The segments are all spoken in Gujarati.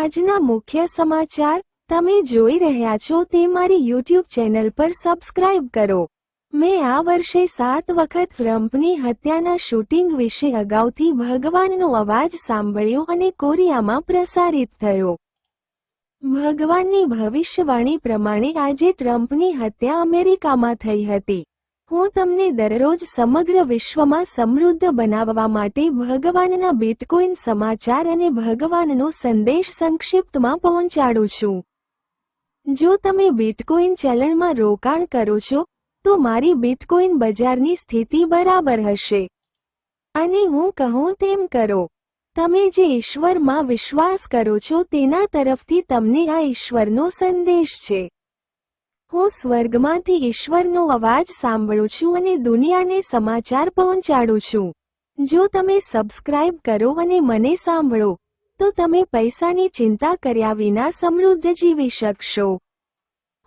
આજના મુખ્ય સમાચાર તમે જોઈ રહ્યા છો તે મારી યુટ્યુબ ચેનલ પર સબસ્ક્રાઇબ કરો। મેં આ વર્ષે 7 વખત ટ્રમ્પની હત્યાના શૂટિંગ વિશે અગાઉથી ભગવાનનો અવાજ સાંભળ્યો અને કોરિયામાં પ્રસારિત થયો। ભગવાનની ભવિષ્યવાણી પ્રમાણે આજે ટ્રમ્પની હત્યા અમેરિકામાં થઈ હતી। હું તમને દરરોજ સમગ્ર વિશ્વમાં સમૃદ્ધ બનાવવા માટે ભગવાનના બિટકોઇન સમાચાર અને ભગવાનનો સંદેશ સંક્ષિપ્તમાં પહોંચાડું છું। જો તમે બિટકોઇન ચલણમાં રોકાણ કરો છો તો મારી બિટકોઇન બજારની સ્થિતિ બરાબર હશે અને હું કહું તેમ કરો। તમે જે ઈશ્વરમાં વિશ્વાસ કરો છો તેના તરફથી તમને આ ઈશ્વરનો સંદેશ છે। હું સ્વર્ગમાંથી ઈશ્વરનો અવાજ સાંભળું છું અને દુનિયાને સમાચાર પહોંચાડું છું। જો તમે સબસ્ક્રાઇબ કરો અને મને સાંભળો તો તમે પૈસાની ચિંતા કર્યા વિના સમૃદ્ધ જીવી શકશો।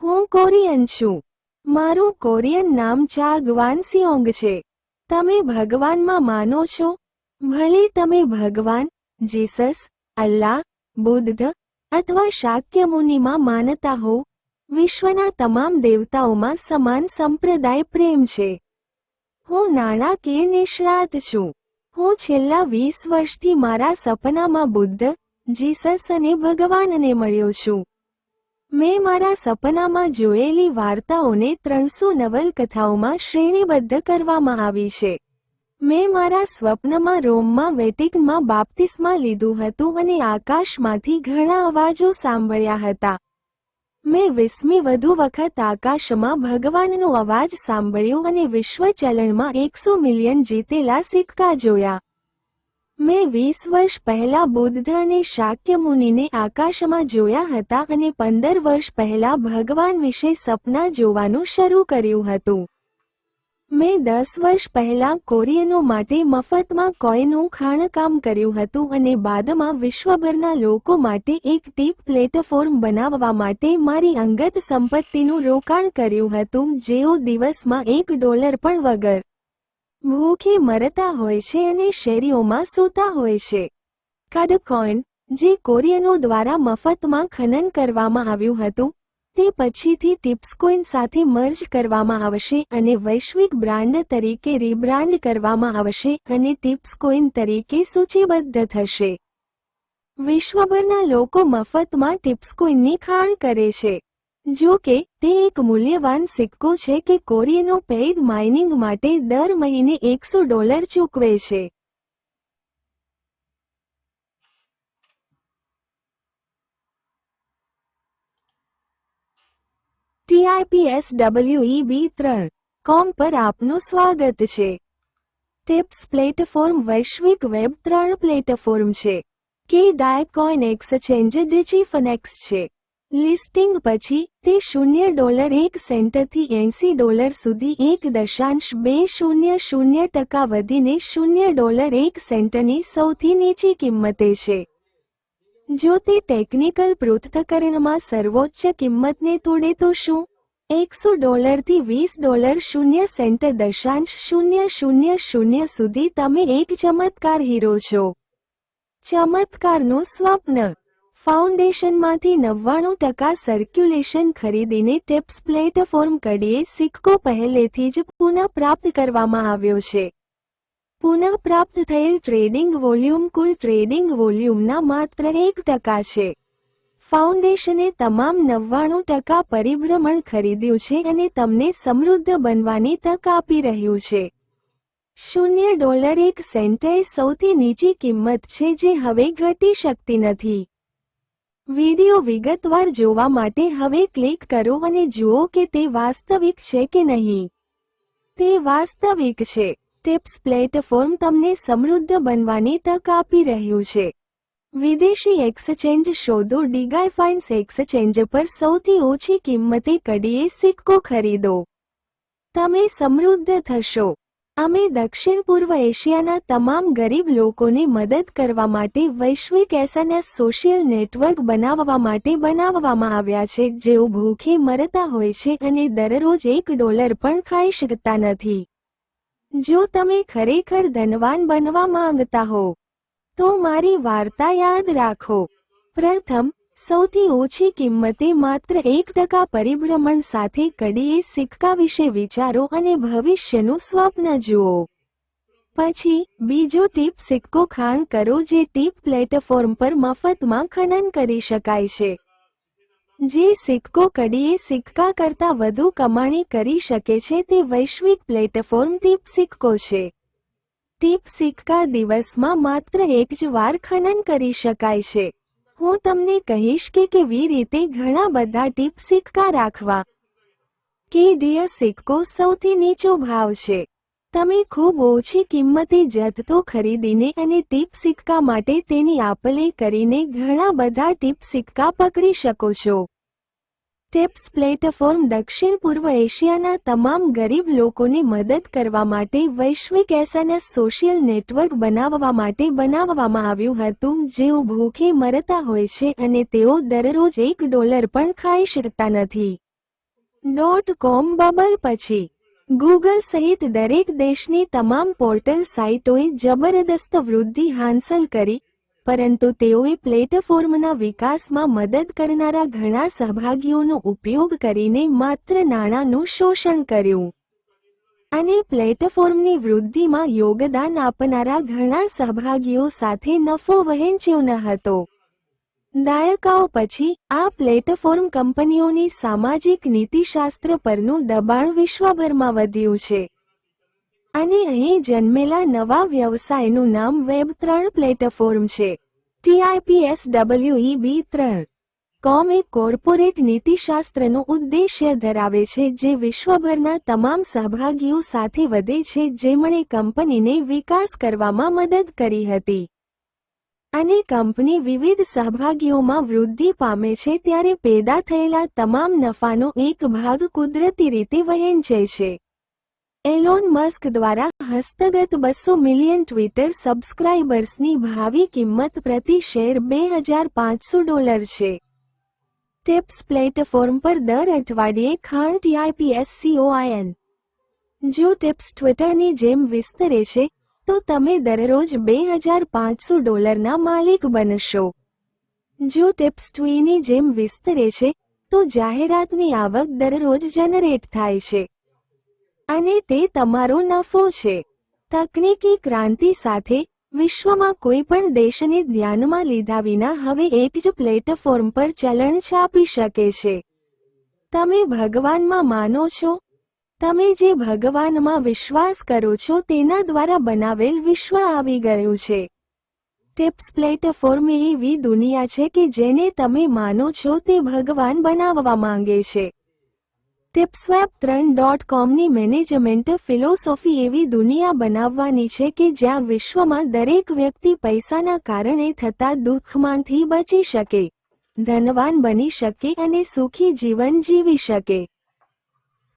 હું કોરિયન છું। મારું કોરિયન નામ ચા ગ્વાન સિયોંગ છે। તમે ભગવાનમાં માનો છો? ભલે તમે ભગવાન, જીસસ, અલ્લાહ, બુદ્ધ અથવા શાક્ય મુનિમાં માનતા હો, વિશ્વના તમામ દેવતાઓમાં સમાન સંપ્રદાય પ્રેમ છે। હું નાણાકીય નિષ્ણાત છું। હું છેલ્લા 20 વર્ષથી મારા સપનામાં બુદ્ધ, જીસસ અને ભગવાનને મળ્યો છું। મેં મારા સપનામાં જોયેલી વાર્તાઓને 300 નવલકથાઓમાં શ્રેણીબદ્ધ કરવામાં આવી છે। મેં મારા સ્વપ્નમાં રોમમાં વેટિકનમાં બાપ્તિસ્મા લીધું હતું અને આકાશમાંથી ઘણા અવાજો સાંભળ્યા હતા। મેં 20મી વધુ વખત આકાશમાં ભગવાનનો અવાજ સાંભળ્યો અને વિશ્વ ચલણમાં 100 મિલિયન જીતેલા સિક્કા જોયા। મેં 20 વર્ષ પહેલા બુદ્ધ અને શાક્ય મુનિને આકાશમાં જોયા હતા અને 15 વર્ષ પહેલા ભગવાન વિશે સપના જોવાનું શરૂ કર્યું હતું। મેં 10 વર્ષ પહેલા કોરિયનો માટે મફતમાં કોઈનું ખાણકામ કર્યું હતું અને બાદમાં વિશ્વભરના લોકો માટે એક ટીપ પ્લેટફોર્મ બનાવવા માટે મારી અંગત સંપત્તિનું રોકાણ કર્યું હતું જેઓ દિવસમાં $1 પણ વગર ભૂખે મરતા હોય છે અને શેરીઓમાં સૂતા હોય છે। કડકોઇન, જે કોરિયનો દ્વારા મફતમાં ખનન કરવામાં આવ્યું હતું, તે પછીથી ટિપ્સકોઇન સાથે મર્જ કરવામાં આવશે અને વૈશ્વિક બ્રાન્ડ તરીકે રીબ્રાન્ડ કરવામાં આવશે અને ટિપ્સકોઇન તરીકે સૂચિબદ્ધ થશે। વિશ્વભરના લોકો મફતમાં ટિપ્સકોઇનની ખાણ કરે છે। જો કે તે એક મૂલ્યવાન સિક્કો છે કે કોરિયનો પેઇડ માઇનિંગ માટે દર મહિને $100 ચૂકવે છે। TIPSWEB3.com પર આપનું સ્વાગત છે। ટિપ્સ પ્લેટફોર્મ વૈશ્વિક વેબ 3 પ્લેટફોર્મ છે કે ડાયકોઇન એક્સચેન્જ ડિજીફનેક્સ છે। લિસ્ટિંગ પછી તે $1 સેન્ટથી $80 સુધી 1.200% વધીને $1 સેન્ટની સૌથી નીચી કિંમતે છે। જો તે ટેકનિકલ પૃથ્થકરણમાં સર્વોચ્ચ કિંમતને તોડે તો શું? $100 થી $20 સેન્ટ 0.000 સુધી તમે એક ચમત્કાર હીરો છો। ચમત્કારનું સ્વપ્ન। ફાઉન્ડેશનમાંથી 99% સર્ક્યુલેશન ખરીદીને ટિપ્સ પ્લેટફોર્મ કડીએ સિક્કો પહેલેથી જ પુનઃપ્રાપ્ત કરવામાં આવ્યો છે। પુનઃપ્રાપ્ત થયેલ ટ્રેડિંગ વોલ્યુમ કુલ ટ્રેડિંગ વોલ્યુમના માત્ર 1% છે। ફાઉન્ડેશને તમામ 99% પરિભ્રમણ ખરીદ્યું છે અને તમને સમૃદ્ધ બનવાની તક આપી રહ્યું છે। $1 સેન્ટ એ સૌથી નીચી કિંમત છે જે હવે ઘટી શકતી નથી। વિડિયો વિગતવાર જોવા માટે હવે ક્લિક કરો અને જુઓ કે તે વાસ્તવિક છે કે નહીં। તે વાસ્તવિક છે। ટિપ્સ પ્લેટફોર્મ તમને સમૃદ્ધ બનવાની તક આપી રહ્યું છે। વિદેશી એક્સચેન્જ શોધો। ડિગાઇફાઇન્સ એક્સચેન્જ પર સૌથી ઓછી કિંમતે કડીએ સિક્કો ખરીદો। તમે સમૃદ્ધ થશો। અમે દક્ષિણ પૂર્વ એશિયાના તમામ ગરીબ લોકોને મદદ કરવા માટે વૈશ્વિક SNS સોશિયલ નેટવર્ક બનાવવા માટે બનાવવામાં આવ્યા છે જેઓ ભૂખે મરતા હોય છે અને દરરોજ $1 પણ ખાઈ શકતા નથી। જો તમે ખરેખર ધનવાન બનવા માંગતા હો તો મારી વાર્તા યાદ રાખો। પ્રથમ, સૌથી ઓછી કિંમતે માત્ર 1% પરિભ્રમણ સાથે કડીએ સિક્કા વિશે વિચારો અને ભવિષ્યનું સ્વપ્ન જુઓ. પછી, બીજો ટીપ સિક્કો ખાણ કરો જે ટીપ પ્લેટફોર્મ પર મફતમાં ખનન કરી શકાય છે. જે સિક્કો કડીએ સિક્કા કરતાં વધુ કમાણી કરી શકે છે તે વૈશ્વિક પ્લેટફોર્મ ટીપ સિક્કો છે. ટીપ સિક્કા દિવસમાં માત્ર એક જ વાર ખનન કરી શકાય છે. હું તમને કહીશ કે કેવી રીતે ઘણા બધા ટીપ સિક્કા રાખવા. કડીએ સિક્કો સૌથી નીચો ભાવ છે. તમે ખૂબ ઓછી કિંમતે જથ્થો ખરીદીને અને ટીપ સિક્કા માટે તેની આપ-લે કરીને ઘણા બધા ટીપ સિક્કા પકડી શકો છો. ટિપ્સ પ્લેટફોર્મ દક્ષિણ પૂર્વ એશિયાના તમામ ગરીબ લોકોને મદદ કરવા માટે વૈશ્વિક એસએનએસ સોશિયલ નેટવર્ક બનાવવા માટે બનાવવામાં આવ્યું હતું જેઓ ભૂખે મરતા હોય છે અને તેઓ દરરોજ $1 પણ ખાઈ શકતા નથી. .com બબલ પછી ગૂગલ સહિત દરેક દેશની તમામ પોર્ટલ સાઇટોએ જબરદસ્ત વૃદ્ધિ હાંસલ કરી, પરંતુ તેઓએ પ્લેટફોર્મના વિકાસમાં મદદ કરનારા ઘણા સહભાગીઓનો ઉપયોગ કરીને માત્ર નાણાંનું શોષણ કર્યું. અને પ્લેટફોર્મની વૃદ્ધિમાં યોગદાન આપનારા ઘણા સહભાગીઓ સાથે નફો વહેંચ્યો ન હતો. દાયકાઓ પછી, આ પ્લેટફોર્મ કંપનીઓની સામાજિક નીતિશાસ્ત્ર પરનું દબાણ વિશ્વભરમાં વધ્યું છે. અને અહીં જન્મેલા નવા વ્યવસાયનું નામ વેબ3 પ્લેટફોર્મ છે. TIPSWEB3. .com એક કોર્પોરેટ નીતિશાસ્ત્રનો ઉદ્દેશ્ય ધરાવે છે જે વિશ્વભરના તમામ સહભાગીઓ સાથે વધે છે જેમણે કંપનીને વિકાસ કરવામાં મદદ કરી હતી. અને કંપની વિવિધ સહભાગીઓમાં વૃદ્ધિ પામે છે ત્યારે પેદા થયેલા તમામ નફાનો એક ભાગ કુદરતી રીતે વહેંચે છે. એલોન મસ્ક દ્વારા હસ્તગત 200 મિલિયન ટ્વિટર સબસ્ક્રાઇબર્સની ભાવિ કિંમત પ્રતિ શેર $2,500 છે. ટિપ્સ પ્લેટફોર્મ પર દર અઠવાડિયે ખાણ TIPSCOIN. જો ટિપ્સ ટ્વિટરની જેમ વિસ્તરે છે, તો તમે દરરોજ $2,500 માલિક બનશો. જો ટિપ્સ ટ્વીની જેમ વિસ્તરે છે, તો જાહેરાતની આવક દરરોજ જનરેટ થાય છે. અને તે તમારો નફો છે. તકનીકી ક્રાંતિ સાથે, વિશ્વમાં કોઈ પણ દેશને ધ્યાનમાં લીધા વિના હવે એક જ પ્લેટફોર્મ પર ચલણ છાપી શકે છે. તમે ભગવાનમાં માનો છો? તમે જે ભગવાનમાં વિશ્વાસ કરો છો તેના દ્વારા બનાવેલ વિશ્વ આવી ગયું છે. ટિપ્સ પ્લેટફોર્મ એવી દુનિયા છે કે જેને તમે માનો છો તે ભગવાન બનાવવા માંગે છે. tipsweb3.comની મેનેજમેન્ટ ફિલોસોફી એવી દુનિયા બનાવવાની છે કે જ્યાં વિશ્વમાં દરેક વ્યક્તિ પૈસાના કારણે થતા દુઃખમાંથી બચી શકે, ધનવાન બની શકે અને સુખી જીવન જીવી શકે.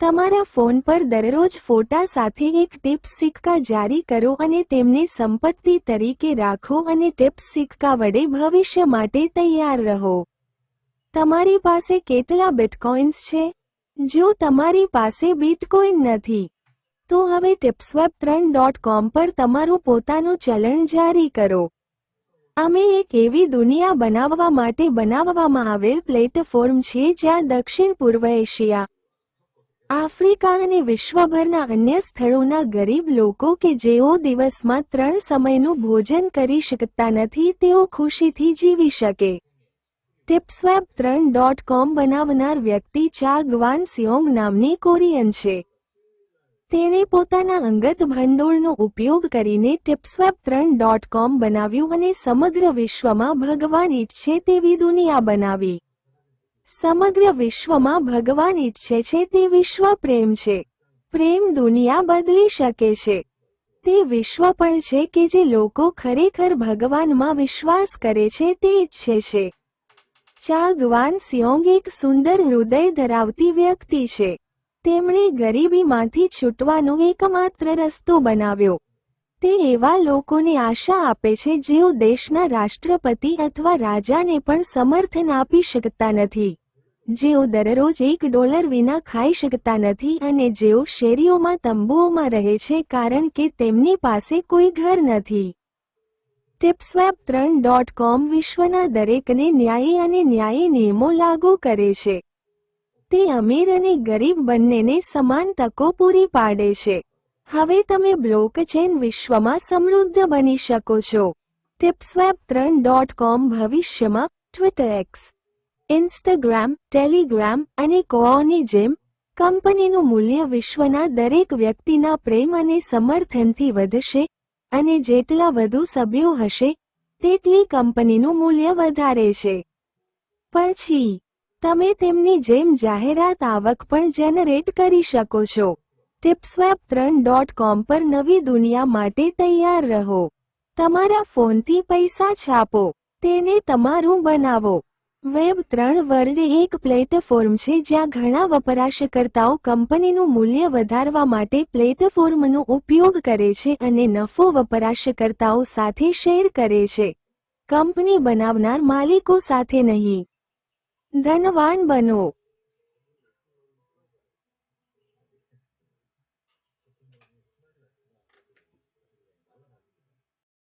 તમારા ફોન પર દરરોજ ફોટા સાથે એક ટિપ્સ સિક્કા જારી કરો અને તેમને સંપત્તિ તરીકે રાખો અને ટિપ્સ સિક્કા વડે ભવિષ્ય માટે તૈયાર રહો. તમારી પાસે કેટલા બિટકોઇન્સ છે? જો તમારી પાસે બિટકોઇન નથી, તો હવે tipsweb3.com પર તમારું પોતાનું ચલણ જારી કરો. અમે એક એવી દુનિયા બનાવવા માટે બનાવવામાં આવેલ પ્લેટફોર્મ છીએ જ્યાં દક્ષિણ પૂર્વ એશિયા, આફ્રિકા અને વિશ્વભરના અન્ય સ્થળોના ગરીબ લોકો કે જેઓ દિવસમાં 3 સમયનું ભોજન કરી શકતા નથી તેઓ ખુશીથી જીવી શકે. tipsweb3.com બનાવનાર વ્યક્તિ ચા ગ્વાન સિયોંગ નામની કોરિયન છે. તેણે પોતાના અંગત ભંડોળનો ઉપયોગ કરીને tipsweb3.com બનાવ્યું અને સમગ્ર વિશ્વમાં ભગવાન ઈચ્છે તેવી દુનિયા બનાવી. સમગ્ર વિશ્વમાં ભગવાન ઈચ્છે છે તે વિશ્વ પ્રેમ છે. પ્રેમ દુનિયા બદલી શકે છે. તે વિશ્વ પણ છે કે જે લોકો ખરેખર ભગવાનમાં વિશ્વાસ કરે છે તે ઈચ્છે છે. ચા ગ્વાન સિયોંગ એક સુંદર હૃદય ધરાવતી વ્યક્તિ છે. તેમણે ગરીબીમાંથી છૂટવાનો એકમાત્ર રસ્તો બનાવ્યો. તે એવા લોકોને આશા આપે છે જેઓ દેશના રાષ્ટ્રપતિ અથવા રાજાને પણ સમર્થન આપી શકતા નથી, જેઓ દરરોજ $1 વિના ખાઈ શકતા નથી અને જેઓ શેરીઓમાં તંબુઓમાં રહે છે કારણ કે તેમની પાસે કોઈ ઘર નથી. ટિપ્સવેબ3.com વિશ્વના દરેકને ન્યાયી અને ન્યાયી નિયમો લાગુ કરે છે. તે અમીર અને ગરીબ બંનેને સમાન તકો પૂરી પાડે છે. હવે તમે બ્લોકચેન વિશ્વમાં સમૃદ્ધ બની શકો છો. ટિપ્સવેબ3.com ભવિષ્યમાં ટ્વિટર, એક્સ, ઇન્સ્ટાગ્રામ, ટેલિગ્રામ અને કોઓની જેમ કંપનીનું મૂલ્ય વિશ્વના દરેક વ્યક્તિના પ્રેમ અને સમર્થનથી વધશે, અને જેટલા વધુ સભ્યો હશે, તેટલી કંપનીનું મૂલ્ય વધારે છે. પછી તમે તેમની જેમ જાહેરાત આવક પણ જનરેટ કરી શકો છો. ટિપ્સવેબ3.com પર નવી દુનિયા માટે તૈયાર રહો. તમારા ફોનથી પૈસા છાપો, તેને તમારું બનાવો. વેબ3 વર્લ્ડ એક પ્લેટફોર્મ છે જ્યાં ઘણા વપરાશકર્તાઓ કંપનીનું મૂલ્ય વધારવા માટે પ્લેટફોર્મનો ઉપયોગ કરે છે અને નફો વપરાશકર્તાઓ સાથે શેર કરે છે, કંપની બનાવનાર માલિકો સાથે નહીં. ધનવાન બનો.